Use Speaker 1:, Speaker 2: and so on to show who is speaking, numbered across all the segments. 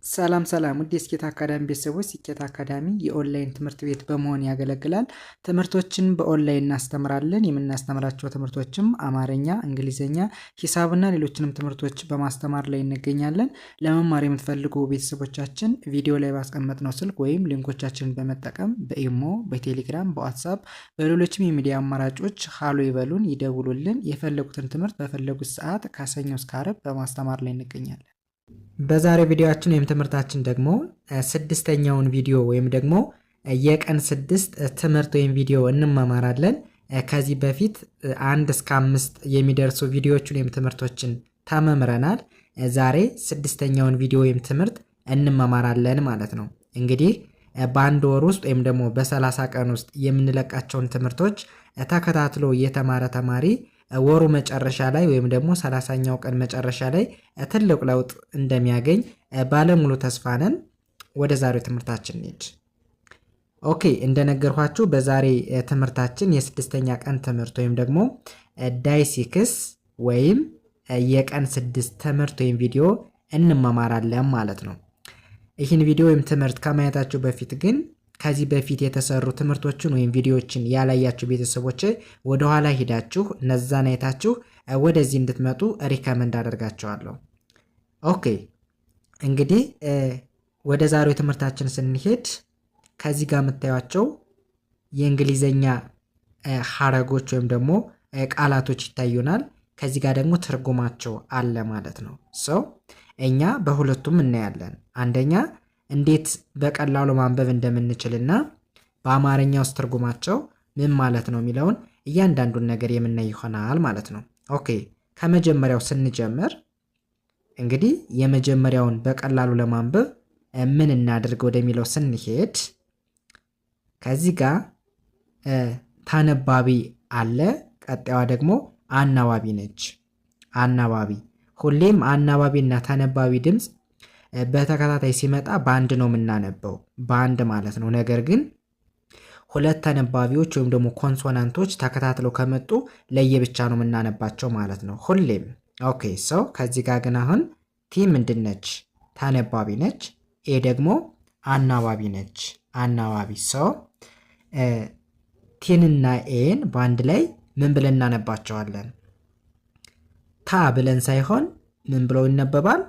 Speaker 1: ሰላም ውድ የስኬት አካዳሚ ቤተሰቦች፣ ስኬት አካዳሚ የኦንላይን ትምህርት ቤት በመሆን ያገለግላል። ትምህርቶችን በኦንላይን እናስተምራለን። የምናስተምራቸው ትምህርቶችም አማርኛ፣ እንግሊዝኛ፣ ሂሳብና ሌሎችንም ትምህርቶች በማስተማር ላይ እንገኛለን። ለመማር የምትፈልጉ ቤተሰቦቻችን ቪዲዮ ላይ ባስቀመጥነው ስልክ ወይም ሊንኮቻችንን በመጠቀም በኢሞ፣ በቴሌግራም፣ በዋትሳፕ በሌሎችም የሚዲያ አማራጮች ሃሎ ይበሉን፣ ይደውሉልን። የፈለጉትን ትምህርት በፈለጉት ሰዓት ከሰኞ እስከ ዓርብ በማስተማር ላይ እንገኛለን። በዛሬው ቪዲዮአችን ወይም ትምህርታችን ደግሞ ስድስተኛውን ቪዲዮ ወይም ደግሞ የቀን 6 ትምህርት ወይም ቪዲዮ እንማማራለን። ከዚህ በፊት 1 እስከ 5 የሚደርሱ ቪዲዮዎችን ወይም ትምህርቶችን ተመምረናል። ዛሬ ስድስተኛውን ቪዲዮ ወይም ትምህርት እንማማራለን ማለት ነው። እንግዲህ በአንድ ወር ውስጥ ወይም ደግሞ በ30 ቀን ውስጥ የምንለቃቸውን ትምህርቶች ተከታትሎ የተማረ ተማሪ ወሩ መጨረሻ ላይ ወይም ደግሞ 30ኛው ቀን መጨረሻ ላይ ትልቅ ለውጥ እንደሚያገኝ ባለሙሉ ተስፋ ነን። ወደ ዛሬው ትምህርታችን እንሂድ። ኦኬ፣ እንደነገርኳችሁ በዛሬ ትምህርታችን የስድስተኛ ቀን ትምህርት ወይም ደግሞ ዳይ 6 ወይም የቀን 6 ትምህርት ወይም ቪዲዮ እንማማራለን ማለት ነው። ይህን ቪዲዮ ወይም ትምህርት ከማየታችሁ በፊት ግን ከዚህ በፊት የተሰሩ ትምህርቶችን ወይም ቪዲዮዎችን ያላያችሁ ቤተሰቦች ወደ ኋላ ሄዳችሁ እነዛን አይታችሁ ወደዚህ እንድትመጡ ሪከመንድ አደርጋችኋለሁ። ኦኬ፣ እንግዲህ ወደ ዛሬው ትምህርታችን ስንሄድ ከዚህ ጋር የምታዩቸው የእንግሊዘኛ ሐረጎች ወይም ደግሞ ቃላቶች ይታዩናል። ከዚህ ጋር ደግሞ ትርጉማቸው አለ ማለት ነው። እኛ በሁለቱም እናያለን። አንደኛ እንዴት በቀላሉ ማንበብ እንደምንችልና በአማርኛ ውስጥ ትርጉማቸው ምን ማለት ነው የሚለውን እያንዳንዱን ነገር የምናይ ይሆናል ማለት ነው። ኦኬ፣ ከመጀመሪያው ስንጀምር እንግዲህ የመጀመሪያውን በቀላሉ ለማንበብ ምን እናድርግ ወደሚለው ስንሄድ ከዚህ ጋር ተነባቢ አለ። ቀጣዩዋ ደግሞ አናባቢ ነች። አናባቢ ሁሌም አናባቢና ተነባቢ ድምፅ በተከታታይ ሲመጣ በአንድ ነው የምናነበው፣ በአንድ ማለት ነው። ነገር ግን ሁለት ተነባቢዎች ወይም ደግሞ ኮንሶናንቶች ተከታትለው ከመጡ ለየብቻ ነው የምናነባቸው ማለት ነው ሁሌም። ኦኬ፣ ከዚህ ጋር ግን አሁን ቲ ምንድን ነች? ተነባቢ ነች። ኤ ደግሞ አናባቢ ነች። አናባቢ ቲንና ኤን በአንድ ላይ ምን ብለን እናነባቸዋለን? ታ ብለን ሳይሆን ምን ብለው ይነበባል?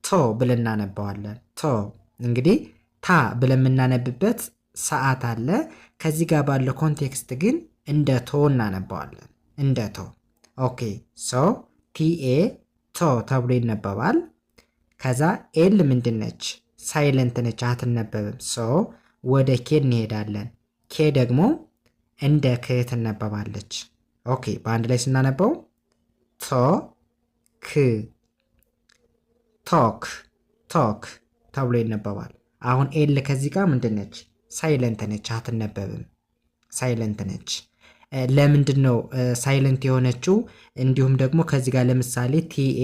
Speaker 1: ቶ ብለን እናነባዋለን። ቶ እንግዲህ ታ ብለን የምናነብበት ሰዓት አለ። ከዚህ ጋር ባለው ኮንቴክስት ግን እንደ ቶ እናነባዋለን። እንደ ቶ። ኦኬ፣ ቲኤ ቶ ተብሎ ይነበባል። ከዛ ኤል ምንድን ነች? ሳይለንት ነች፣ አትነበብም። ወደ ኬ እንሄዳለን። ኬ ደግሞ እንደ ክ ትነበባለች። ኦኬ፣ በአንድ ላይ ስናነበው ቶ ክ ቶክ ተብሎ ይነበባል። አሁን ኤል ከዚህ ጋር ምንድን ነች? ሳይለንት ነች፣ አትነበብም። ሳይለንት ነች። ለምንድን ነው ሳይለንት የሆነችው? እንዲሁም ደግሞ ከዚህ ጋር ለምሳሌ ቲኤ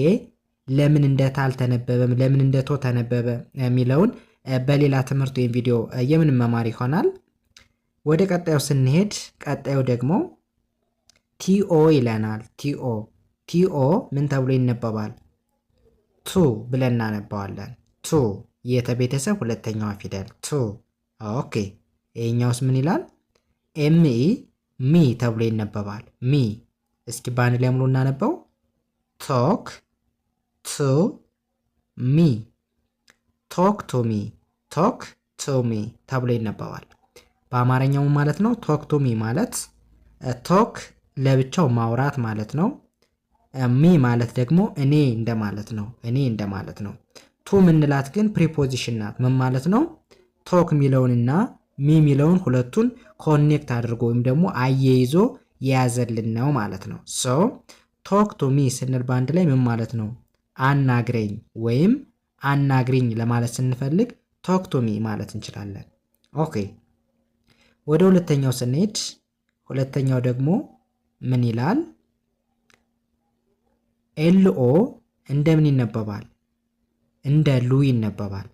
Speaker 1: ለምን እንደ ታ አልተነበበም፣ ለምን እንደ ቶ ተነበበ የሚለውን በሌላ ትምህርት ወይም ቪዲዮ የምንመማር ይሆናል። ወደ ቀጣዩ ስንሄድ ቀጣዩ ደግሞ ቲኦ ይለናል። ቲኦ ምን ተብሎ ይነበባል? ቱ ብለን እናነባዋለን። ቱ የተቤተሰብ ሁለተኛዋ ፊደል ቱ። ኦኬ፣ ይሄኛውስ ምን ይላል? ኤምኢ ሚ ተብሎ ይነበባል። ሚ። እስኪ በአንድ ላይ ሙሉ እናነበው። ቶክ ቱ ሚ። ቶክ ቱ ሚ። ቶክ ቱ ሚ ተብሎ ይነበባል። በአማርኛው ማለት ነው። ቶክ ቱ ሚ ማለት ቶክ ለብቻው ማውራት ማለት ነው። ሚ ማለት ደግሞ እኔ እንደማለት ነው። እኔ እንደማለት ነው። ቱ ምንላት ግን ፕሪፖዚሽን ናት። ምን ማለት ነው? ቶክ ሚለውንና ሚ ሚለውን ሁለቱን ኮኔክት አድርጎ ወይም ደግሞ አያይዞ የያዘልን ነው ማለት ነው። ቶክ ቱ ሚ ስንል በአንድ ላይ ምን ማለት ነው? አናግረኝ ወይም አናግሪኝ ለማለት ስንፈልግ ቶክ ቱ ሚ ማለት እንችላለን። ኦኬ፣ ወደ ሁለተኛው ስንሄድ ሁለተኛው ደግሞ ምን ይላል? ኤልኦ እንደምን ይነበባል? እንደ ሉ ይነበባል።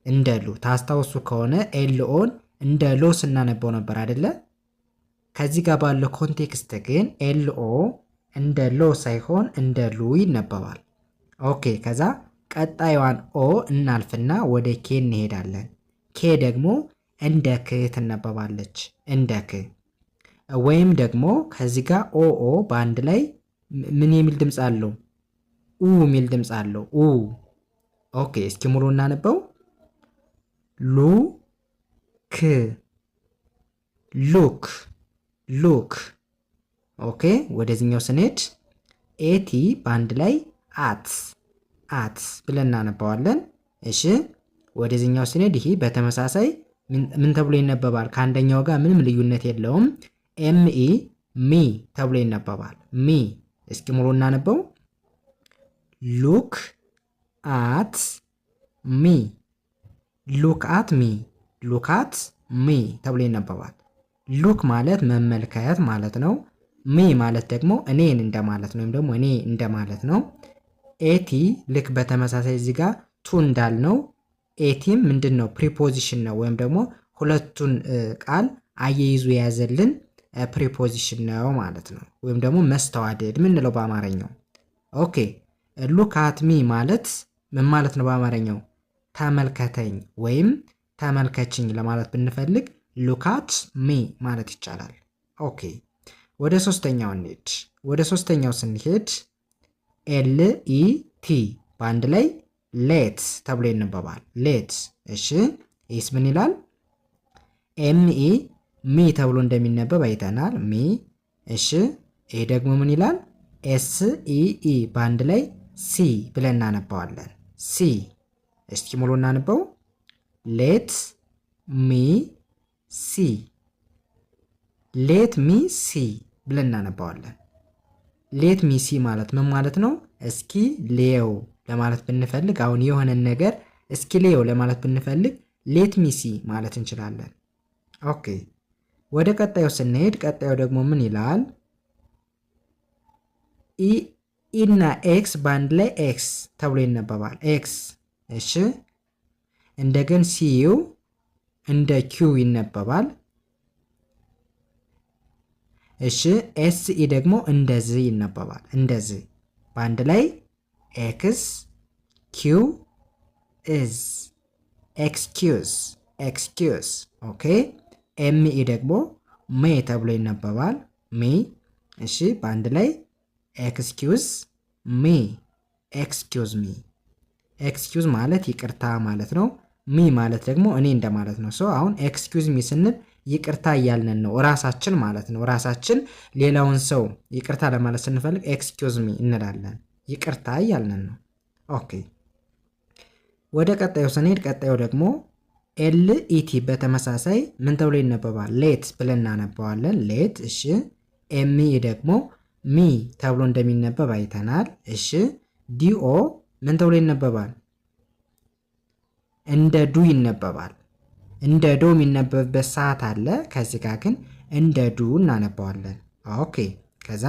Speaker 1: እንደ ሉ ታስታውሱ ከሆነ ኤልኦን እንደ ሎ ስናነበው ነበር አይደለ? ከዚህ ጋር ባለው ኮንቴክስት ግን ኤልኦ እንደ ሎ ሳይሆን እንደ ሉ ይነበባል። ኦኬ፣ ከዛ ቀጣዩዋን ኦ እናልፍና ወደ ኬ እንሄዳለን። ኬ ደግሞ እንደ ክ ትነበባለች። እንደ ክ ወይም ደግሞ ከዚህ ጋር ኦኦ በአንድ ላይ ምን የሚል ድምፅ አለው? ኡ የሚል ድምፅ አለው። ኡ ኦኬ። እስኪ ሙሉ እናነበው። ሉ ክ ሉክ ሉክ። ኦኬ። ወደዚህኛው ስንሄድ ኤቲ በአንድ ላይ አት አት ብለን እናነባዋለን። እሺ ወደዚህኛው ስንሄድ ይሄ በተመሳሳይ ምን ተብሎ ይነበባል? ከአንደኛው ጋር ምንም ልዩነት የለውም። ኤምኢ ሚ ተብሎ ይነበባል። ሚ። እስኪ ሙሉ እናነበው። ሉክ አት ሚ ሉክ አት ሚ ሉክ አት ሚ ተብሎ ይነበባል። ሉክ ማለት መመልከት ማለት ነው። ሚ ማለት ደግሞ እኔን እንደማለት ነው፣ ወይም ደግሞ እኔ እንደማለት ነው። ኤቲ ልክ በተመሳሳይ እዚህ ጋር ቱ እንዳልነው ኤቲም ምንድን ነው? ፕሪፖዚሽን ነው፣ ወይም ደግሞ ሁለቱን ቃል አያይዞ የያዘልን ፕሪፖዚሽን ነው ማለት ነው። ወይም ደግሞ መስተዋደድ ምንለው በአማርኛው። ኦኬ። ሉክ አት ሚ ማለት ምን ማለት ነው በአማርኛው? ተመልከተኝ ወይም ተመልከችኝ ለማለት ብንፈልግ ሉክ አት ሚ ማለት ይቻላል። ኦኬ። ወደ ሶስተኛው እንሂድ። ወደ ሶስተኛው ስንሄድ ኤል ኢ ቲ በአንድ ላይ ሌት ተብሎ ይነበባል። ሌት። እሺ ይህስ ምን ይላል? ኤም ኢ ሚ ተብሎ እንደሚነበብ አይተናል። ሚ። እሺ ይሄ ደግሞ ምን ይላል? ኤስ ኢ ኢ በአንድ ላይ ሲ ብለን እናነባዋለን። ሲ። እስኪ ሙሉ እናነበው። ሌት ሚ ሲ ሌት ሚ ሲ ብለን እናነባዋለን። ሌት ሚ ሲ ማለት ምን ማለት ነው? እስኪ ሌው ለማለት ብንፈልግ፣ አሁን የሆነን ነገር እስኪ ሌው ለማለት ብንፈልግ ሌት ሚ ሲ ማለት እንችላለን። ኦኬ። ወደ ቀጣዩ ስንሄድ ቀጣዩ ደግሞ ምን ይላል? ኢ እና ኤክስ በአንድ ላይ ኤክስ ተብሎ ይነበባል። ኤክስ። እሺ እንደገን ሲዩ እንደ ኪው ይነበባል። እሺ ኤስኢ ደግሞ እንደዚህ ይነበባል። እንደዚህ በአንድ ላይ ኤክስ ኪው ኢዝ ኤክስኪውዝ ኤክስኪውዝ። ኦኬ። ኤምኢ ደግሞ ሜ ተብሎ ይነበባል። ሚ። እሺ በአንድ ላይ ኤክስኪውዝ ሚ ኤክስኪውዝ ሚ። ኤክስኪውዝ ማለት ይቅርታ ማለት ነው። ሚ ማለት ደግሞ እኔ እንደማለት ነው። ሶ አሁን ኤክስኪውዝ ሚ ስንል ይቅርታ እያልነን ነው፣ ራሳችን ማለት ነው። ራሳችን ሌላውን ሰው ይቅርታ ለማለት ስንፈልግ ኤክስኪውዝ ሚ እንላለን፣ ይቅርታ እያልነን ነው። ኦኬ። ወደ ቀጣዩ ስንሄድ ቀጣዩ ደግሞ ኤል ኢቲ በተመሳሳይ ምን ተብሎ ይነበባል? ሌት ብለን እናነባዋለን። ሌት። እሺ ኤምኢ ደግሞ ሚ ተብሎ እንደሚነበብ አይተናል። እሺ ዲኦ ምን ተብሎ ይነበባል? እንደ ዱ ይነበባል። እንደ ዶ የሚነበብበት ሰዓት አለ። ከዚህ ጋር ግን እንደ ዱ እናነባዋለን። ኦኬ። ከዛ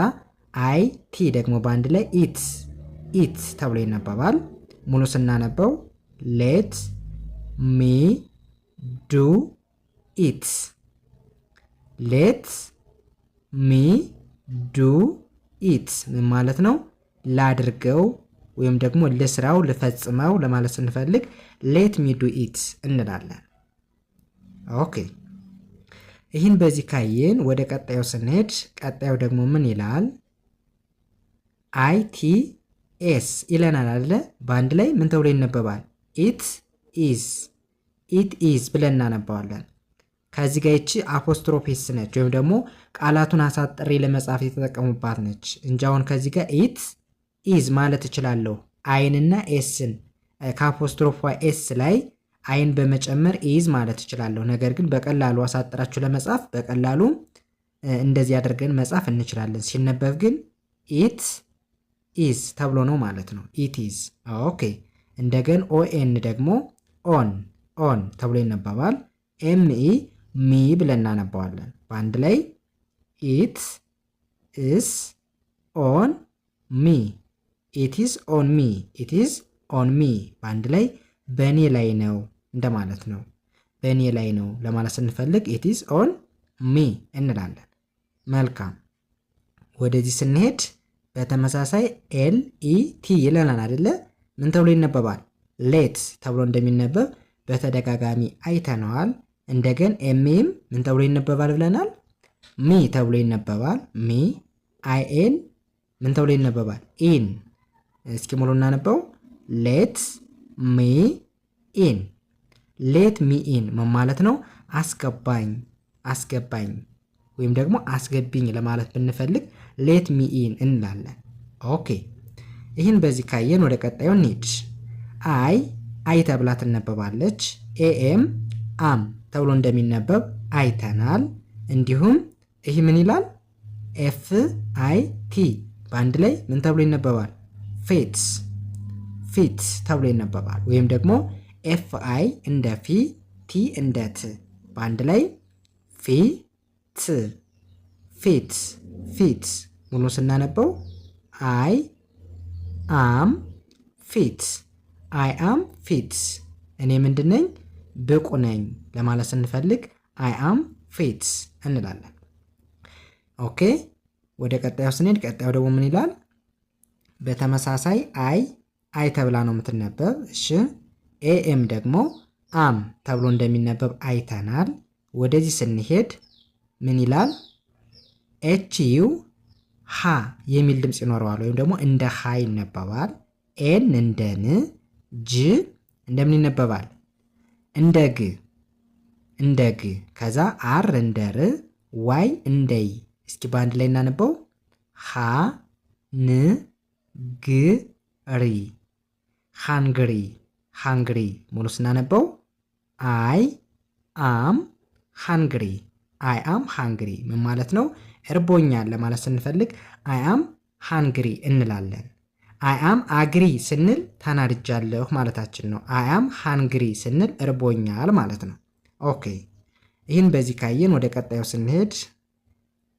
Speaker 1: አይ ቲ ደግሞ በአንድ ላይ ኢት ኢት ተብሎ ይነበባል። ሙሉ ስናነበው ሌት ሚ ዱ ኢት ሌት ሚ ዱ ኢት ምን ማለት ነው? ላድርገው ወይም ደግሞ ልስራው ልፈጽመው ለማለት ስንፈልግ ሌት ሚ ዱ ኢት እንላለን። ኦኬ። ይህን በዚህ ካየን ወደ ቀጣዩ ስንሄድ ቀጣዩ ደግሞ ምን ይላል? አይ ቲ ኤስ ይለናል አለ። በአንድ ላይ ምን ተብሎ ይነበባል? ኢት ኢዝ ኢት ኢዝ ብለን እናነባዋለን። ከዚህ ጋር ይቺ አፖስትሮፌስ ነች፣ ወይም ደግሞ ቃላቱን አሳጥሬ ለመጻፍ የተጠቀሙባት ነች እንጂ አሁን ከዚህ ጋር ኢት ኢዝ ማለት እችላለሁ። አይንና ኤስን ከአፖስትሮፏ ኤስ ላይ አይን በመጨመር ኢዝ ማለት እችላለሁ። ነገር ግን በቀላሉ አሳጥራችሁ ለመጻፍ በቀላሉ እንደዚህ አድርገን መጻፍ እንችላለን። ሲነበብ ግን ኢት ኢዝ ተብሎ ነው ማለት ነው። ኢት ኢዝ። ኦኬ። እንደገን ኦኤን ደግሞ ኦን ኦን ተብሎ ይነበባል። ኤምኢ ሚ ብለን እናነባዋለን። በአንድ ላይ ኢት ኢዝ ኦን ሚ ኢት ኢዝ ኦን ሚ ኢት ኢዝ ኦን ሚ በአንድ ላይ በእኔ ላይ ነው እንደማለት ነው። በእኔ ላይ ነው ለማለት ስንፈልግ ኢት ኢዝ ኦን ሚ እንላለን። መልካም። ወደዚህ ስንሄድ በተመሳሳይ ኤል ኢ ቲ ይለናል አይደለ? ምን ተብሎ ይነበባል? ሌት ተብሎ እንደሚነበብ በተደጋጋሚ አይተነዋል። እንደገን ኤምም ምን ተብሎ ይነበባል ብለናል? ሚ ተብሎ ይነበባል። ሚ አይኤን ምን ተብሎ ይነበባል? ኢን። እስኪ ሙሉ እናነበው። ሌት ሚ ኢን። ሌት ሚ ኢን ምን ማለት ነው? አስገባኝ፣ አስገባኝ ወይም ደግሞ አስገቢኝ ለማለት ብንፈልግ ሌት ሚ ኢን እንላለን። ኦኬ ይህን በዚህ ካየን ወደ ቀጣዩ እንሂድ። አይ ተብላ ትነበባለች። ኤኤም አም ተብሎ እንደሚነበብ አይተናል። እንዲሁም ይህ ምን ይላል? ኤፍ አይ ቲ በአንድ ላይ ምን ተብሎ ይነበባል? ፊትስ፣ ፊትስ ተብሎ ይነበባል። ወይም ደግሞ ኤፍ አይ እንደ ፊ፣ ቲ እንደ ት በአንድ ላይ ፊት፣ ፊትስ፣ ፊትስ። ሙሉ ስናነበው አይ አም ፊትስ፣ አይ አም ፊትስ። እኔ ምንድን ነኝ? ብቁ ነኝ ለማለት ስንፈልግ አይ አም ፊትስ እንላለን። ኦኬ ወደ ቀጣዩ ስንሄድ ቀጣዩ ደግሞ ምን ይላል? በተመሳሳይ አይ ተብላ ነው የምትነበብ። እሺ ኤኤም ደግሞ አም ተብሎ እንደሚነበብ አይተናል። ወደዚህ ስንሄድ ምን ይላል? ኤች ዩ ሃ የሚል ድምፅ ይኖረዋል፣ ወይም ደግሞ እንደ ሃ ይነበባል። ኤን እንደ ን፣ ጅ እንደምን ይነበባል? እንደ ግ፣ እንደ ግ። ከዛ አር እንደ ር፣ ዋይ እንደ ይ። እስኪ በአንድ ላይ እናነበው። ሃ ን ግ ሪ፣ ሃንግሪ፣ ሃንግሪ። ሙሉ ስናነበው አይ አም ሃንግሪ፣ አይ አም ሃንግሪ። ምን ማለት ነው? እርቦኛል ለማለት ስንፈልግ አይ አም ሃንግሪ እንላለን። አይ አም አግሪ ስንል ተናድጃለሁ ማለታችን ነው። አይ አም ሃንግሪ ስንል እርቦኛል ማለት ነው። ኦኬ ይህን በዚህ ካየን ወደ ቀጣዩ ስንሄድ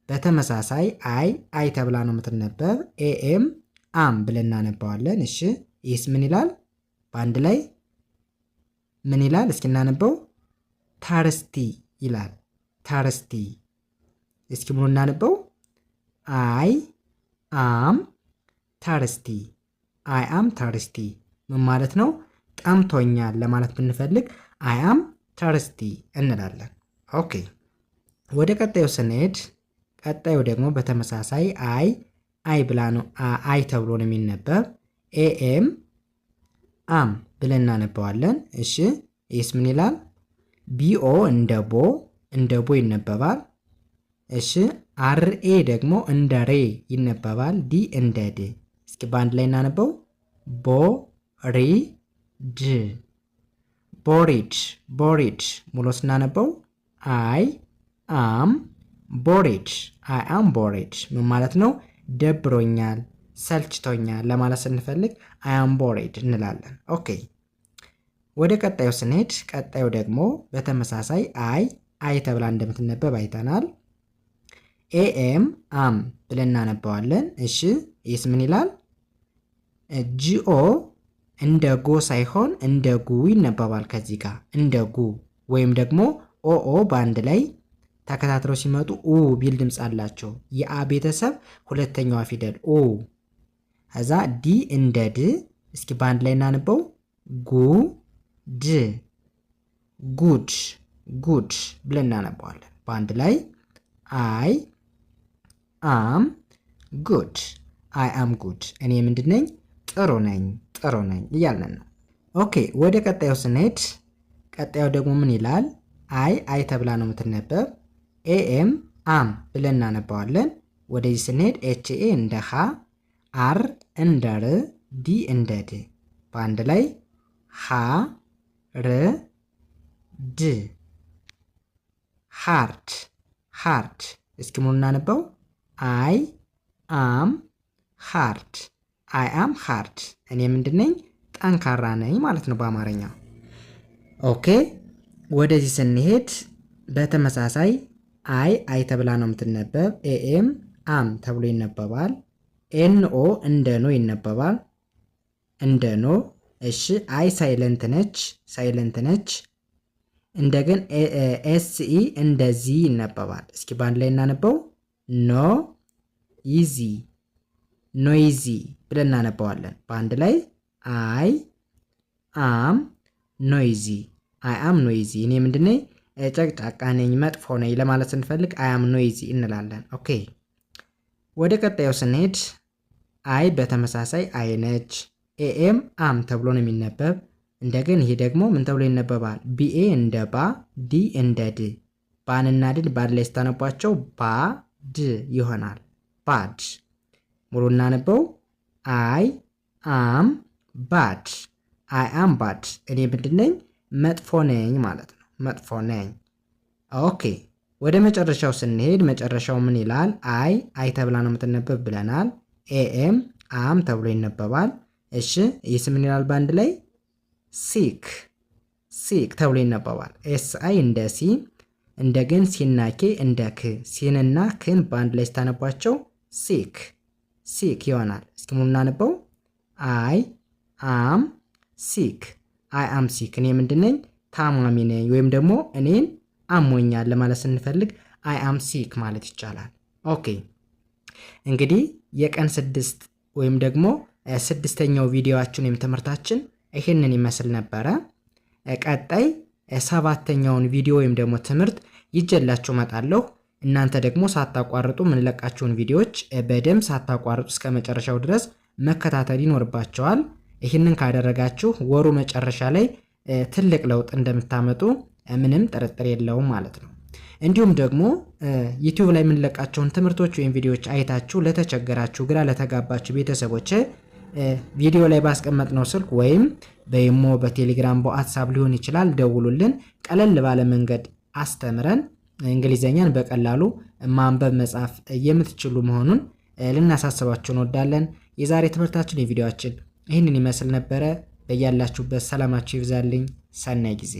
Speaker 1: በተመሳሳይ አይ ተብላ ነው የምትነበብ። ኤኤም አም ብለን እናነባዋለን። እሺ ይህስ ምን ይላል? በአንድ ላይ ምን ይላል? እስኪ እናነበው። ታርስቲ ይላል። ታርስቲ። እስኪ ሙሉ እናነበው። አይ አም ታርስቲ፣ አይ አም ታርስቲ። ምን ማለት ነው? ጠምቶኛል ለማለት ብንፈልግ አይ አም ታርስቲ እንላለን። ኦኬ ወደ ቀጣዩ ስንሄድ ቀጣዩ ደግሞ በተመሳሳይ አይ ብላ ነው አይ ተብሎ ነው የሚነበብ። ኤኤም አም ብለን እናነባዋለን። እሺ ይህስ ምን ይላል? ቢኦ እንደ ቦ ይነበባል። እሺ አርኤ ደግሞ እንደ ሬ ይነበባል። ዲ እንደ ድ። እስኪ በአንድ ላይ እናነበው። ቦ ሪ ድ፣ ቦሪድ፣ ቦሪድ። ሙሉ ስናነበው አይ አም ቦሪድ፣ አይ አም ቦሪድ። ምን ማለት ነው? ደብሮኛል፣ ሰልችቶኛል ለማለት ስንፈልግ አይ አም ቦሪድ እንላለን። ኦኬ ወደ ቀጣዩ ስንሄድ ቀጣዩ ደግሞ በተመሳሳይ አይ ተብላ እንደምትነበብ አይተናል። ኤኤም አም ብለን እናነባዋለን። እሺ ይህስ ምን ይላል? ጂኦ እንደ ጎ ሳይሆን እንደ ጉ ይነበባል። ከዚህ ጋር እንደ ጉ ወይም ደግሞ ኦኦ በአንድ ላይ ተከታትለው ሲመጡ ኡ ቢል ድምፅ አላቸው። የአ ቤተሰብ ሁለተኛዋ ፊደል ኡ። ከዛ ዲ እንደ ድ። እስኪ በአንድ ላይ እናነበው። ጉ ድ፣ ጉድ፣ ጉድ ብለን እናነባዋለን። በአንድ ላይ አይ አም ጉድ፣ አይ አም ጉድ። እኔ ምንድን ነኝ? ጥሩ ነኝ፣ ጥሩ ነኝ እያልን ነው። ኦኬ ወደ ቀጣዩ ስንሄድ ቀጣዩ ደግሞ ምን ይላል? አይ ተብላ ነው የምትነበብ። ኤኤም አም ብለን እናነባዋለን። ወደዚህ ስንሄድ ኤችኤ እንደ ሃ፣ አር እንደ ር፣ ዲ እንደ ድ በአንድ ላይ ሃ ር ድ፣ ሃርድ፣ ሃርድ። እስኪ ሙሉ እናነበው። አይ አም ሃርድ፣ አይ አም ሃርድ። እኔ ምንድን ነኝ? ጠንካራ ነኝ ማለት ነው በአማርኛ። ኦኬ ወደዚህ ስንሄድ በተመሳሳይ አይ ተብላ ነው የምትነበብ። ኤኤም አም ተብሎ ይነበባል። ኤንኦ እንደ ኖ ይነበባል፣ እንደ ኖ። እሺ አይ ሳይለንት ነች፣ ሳይለንት ነች። እንደገን ኤስኢ እንደዚህ ይነበባል። እስኪ በአንድ ላይ እናነበው። ኖ ይዚ፣ ኖይዚ ብለን እናነባዋለን። በአንድ ላይ አይ አም ኖይዚ እኔ ምንድነኝ ጨቅጫቃ ነኝ መጥፎ ነኝ ለማለት ስንፈልግ አይ አም ኖይዚ እንላለን። ኦኬ ወደ ቀጣዩ ስንሄድ አይ በተመሳሳይ አይ ነች። ኤኤም አም ተብሎ ነው የሚነበብ። እንደገና ይሄ ደግሞ ምን ተብሎ ይነበባል? ቢኤ እንደ ባ ዲ እንደ ድ። ባንና ድን ባድ ላይ ስታነቧቸው ባ ድ ይሆናል። ባድ። ሙሉ እናነበው። አይ አም ባድ እኔ ምንድነኝ መጥፎ ነኝ ማለት ነው። መጥፎ ነኝ። ኦኬ ወደ መጨረሻው ስንሄድ መጨረሻው ምን ይላል? አይ ተብላ ነው የምትነበብ ብለናል። ኤኤም አም ተብሎ ይነበባል። እሺ ይህስ ምን ይላል? ባንድ ላይ ሲክ ተብሎ ይነበባል። ኤስ አይ እንደ ሲ፣ እንደገን ሲና ኬ እንደ ክ። ሲንና ክን ባንድ ላይ ስታነቧቸው ሲክ ይሆናል። እስኪ ሙሉ እናነበው። አይ አም ሲክ እኔ ምንድነኝ ታማሚ ነኝ ወይም ደግሞ እኔን አሞኛል ለማለት ስንፈልግ አይ አም ሲክ ማለት ይቻላል። ኦኬ እንግዲህ የቀን 6 ወይም ደግሞ 6ኛው ቪዲዮአችን ወይም ትምህርታችን ይሄንን ይመስል ነበረ። ቀጣይ 7ኛውን ቪዲዮ ወይም ደግሞ ትምህርት ይጀላችሁ መጣለሁ። እናንተ ደግሞ ሳታቋርጡ ምንለቃችሁን ቪዲዮዎች በደንብ ሳታቋርጡ እስከ መጨረሻው ድረስ መከታተል ይኖርባችኋል። ይህንን ካደረጋችሁ ወሩ መጨረሻ ላይ ትልቅ ለውጥ እንደምታመጡ ምንም ጥርጥር የለውም ማለት ነው። እንዲሁም ደግሞ ዩቲዩብ ላይ የምንለቃቸውን ትምህርቶች ወይም ቪዲዮዎች አይታችሁ ለተቸገራችሁ ግራ ለተጋባችሁ ቤተሰቦች ቪዲዮ ላይ ባስቀመጥነው ስልክ ወይም በኢሞ በቴሌግራም በዋትስአፕ ሊሆን ይችላል ደውሉልን። ቀለል ባለ መንገድ አስተምረን እንግሊዘኛን በቀላሉ ማንበብ መጻፍ የምትችሉ መሆኑን ልናሳስባችሁ እንወዳለን። የዛሬ ትምህርታችን የቪዲዮአችን ይህንን ይመስል ነበረ። በያላችሁበት ሰላማችሁ ይብዛልኝ። ሰናይ ጊዜ